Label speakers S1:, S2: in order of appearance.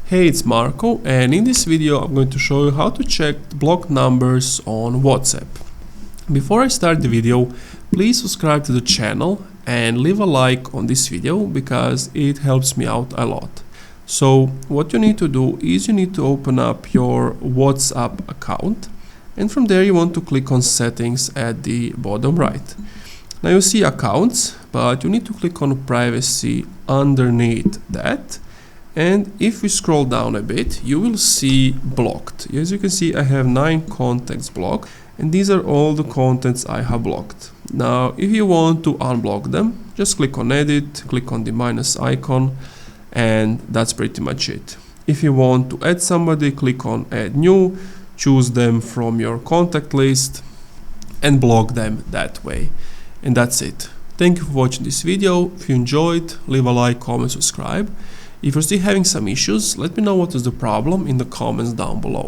S1: Hey, it's Marco, and in this video I'm going to show you how to check blocked numbers on WhatsApp. Before I start the video, please subscribe to the channel and leave a like on this video because it helps me out a lot. So what you need to do is you need to open up your WhatsApp account, and from there you want to click on settings at the bottom right. Now you see accounts, but you need to click on privacy underneath that. And if we scroll down a bit, you will see blocked. As you can see, I have 9 contacts blocked, and these are all the contacts I have blocked. Now, if you want to unblock them, just click on edit, click on the minus icon, and that's pretty much it. If you want to add somebody, click on add new, choose them from your contact list, and block them that way. And that's it. Thank you for watching this video. If you enjoyed, leave a like, comment, subscribe. If you're still having some issues, let me know what is the problem in the comments down below.